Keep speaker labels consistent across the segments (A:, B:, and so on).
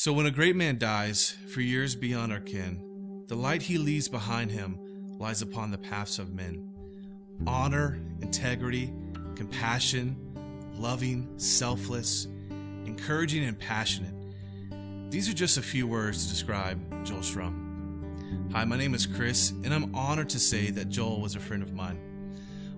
A: So when a great man dies, for years beyond our kin, the light he leaves behind him lies upon the paths of men. Honor, integrity, compassion, loving, selfless, encouraging, and passionate. These are just a few words to describe Joel Shrum. Hi, my name is Chris, and I'm honored to say that Joel was a friend of mine.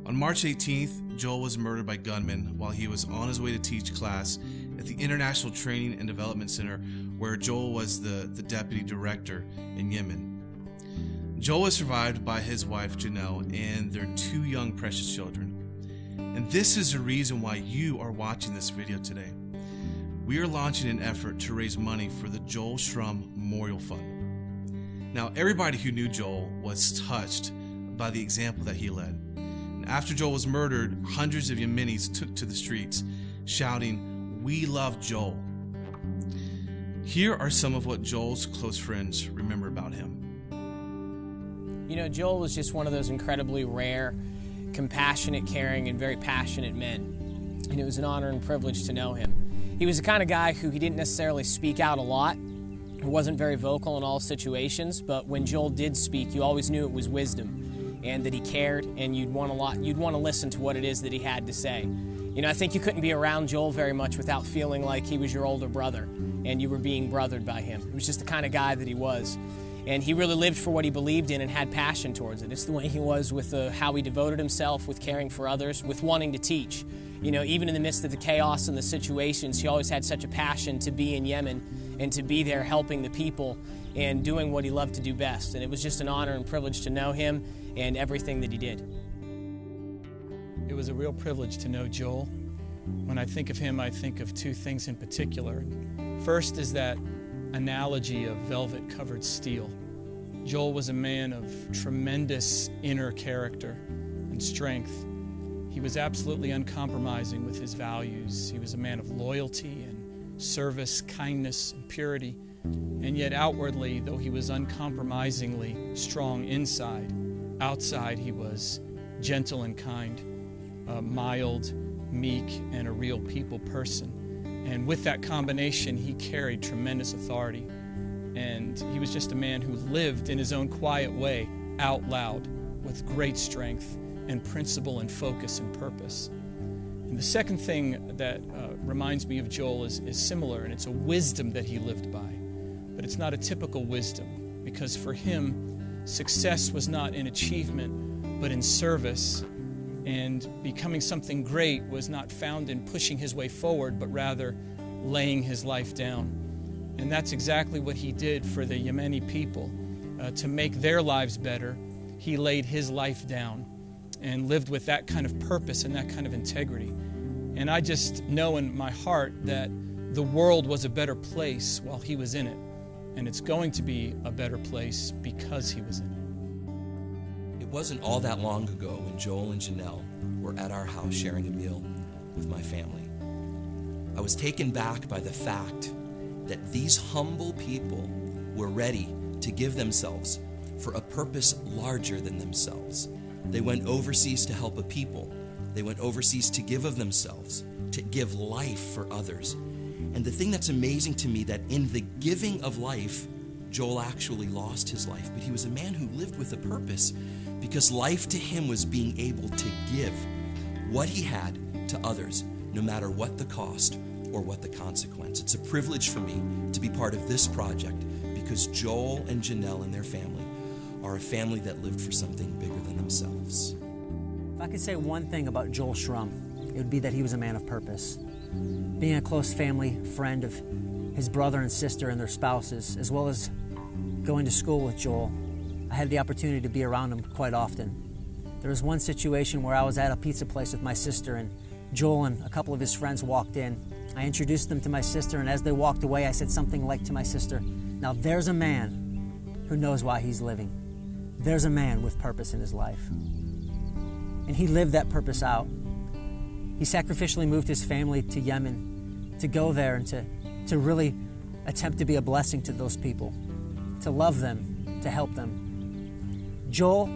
A: On March 18th, Joel was murdered by gunmen while he was on his way to teach class at the International Training and Development Center, where Joel was the deputy director in Yemen. Joel was survived by his wife Janelle and their 2 young precious children. And this is the reason why you are watching this video today. We are launching an effort to raise money for the Joel Shrum Memorial Fund. Now, everybody who knew Joel was touched by the example that he led. And after Joel was murdered, hundreds of Yemenis took to the streets, shouting, "We love Joel." Here are some of what Joel's close friends remember about him.
B: You know, Joel was just one of those incredibly rare, compassionate, caring, and very passionate men. And it was an honor and privilege to know him. He was the kind of guy who he didn't necessarily speak out a lot. He wasn't very vocal in all situations, but when Joel did speak, you always knew it was wisdom and that he cared, and you'd want to listen to what it is that he had to say. You know, I think you couldn't be around Joel very much without feeling like he was your older brother and you were being brothered by him. It was just the kind of guy that he was. And he really lived for what he believed in and had passion towards it. It's the way he was with how he devoted himself, with caring for others, with wanting to teach. You know, even in the midst of the chaos and the situations, he always had such a passion to be in Yemen and to be there helping the people and doing what he loved to do best. And it was just an honor and privilege to know him and everything that he did.
C: It was a real privilege to know Joel. When I think of him, I think of 2 things in particular. First is that analogy of velvet-covered steel. Joel was a man of tremendous inner character and strength. He was absolutely uncompromising with his values. He was a man of loyalty and service, kindness, and purity. And yet outwardly, though he was uncompromisingly strong inside, outside he was gentle and kind, mild, meek, and a real people person. And with that combination, he carried tremendous authority. And he was just a man who lived in his own quiet way, out loud, with great strength and principle and focus and purpose. And the second thing that reminds me of Joel is similar, and it's a wisdom that he lived by. But it's not a typical wisdom, because for him, success was not in achievement, but in service. And becoming something great was not found in pushing his way forward, but rather laying his life down. And that's exactly what he did for the Yemeni people. To make their lives better, he laid his life down and lived with that kind of purpose and that kind of integrity. And I just know in my heart that the world was a better place while he was in it. And it's going to be a better place because he was in it.
D: It wasn't all that long ago when Joel and Janelle were at our house sharing a meal with my family. I was taken back by the fact that these humble people were ready to give themselves for a purpose larger than themselves. They went overseas to help a people. They went overseas to give of themselves, to give life for others. And the thing that's amazing to me, that in the giving of life, Joel actually lost his life, but he was a man who lived with a purpose, because life to him was being able to give what he had to others, no matter what the cost or what the consequence. It's a privilege for me to be part of this project, because Joel and Janelle and their family are a family that lived for something bigger than themselves.
E: If I could say one thing about Joel Shrum, it would be that he was a man of purpose. Being a close family friend of his brother and sister and their spouses, as well as going to school with Joel, I had the opportunity to be around him quite often. There was one situation where I was at a pizza place with my sister, and Joel and a couple of his friends walked in. I introduced them to my sister, and as they walked away, I said something like to my sister, "Now there's a man who knows why he's living. There's a man with purpose in his life." And he lived that purpose out. He sacrificially moved his family to Yemen to go there and to really attempt to be a blessing to those people, to love them, to help them. Joel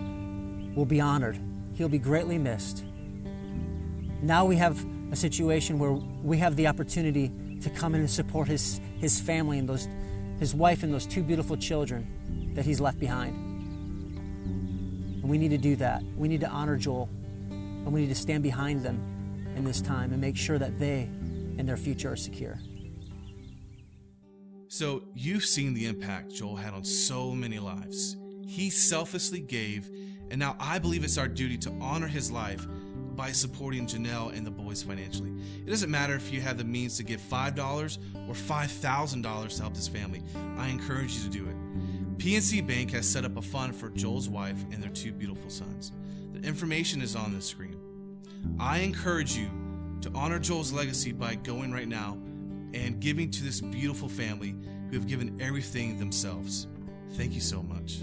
E: will be honored. He'll be greatly missed. Now we have a situation where we have the opportunity to come in and support his family and his wife and those two beautiful children that he's left behind. And we need to do that. We need to honor Joel, and we need to stand behind them in this time and make sure that they and their future are secure.
A: So you've seen the impact Joel had on so many lives. He selflessly gave, and now I believe it's our duty to honor his life by supporting Janelle and the boys financially. It doesn't matter if you have the means to give $5 or $5,000 to help this family. I encourage you to do it. PNC Bank has set up a fund for Joel's wife and their two beautiful sons. The information is on the screen. I encourage you to honor Joel's legacy by going right now and giving to this beautiful family who have given everything themselves. Thank you so much.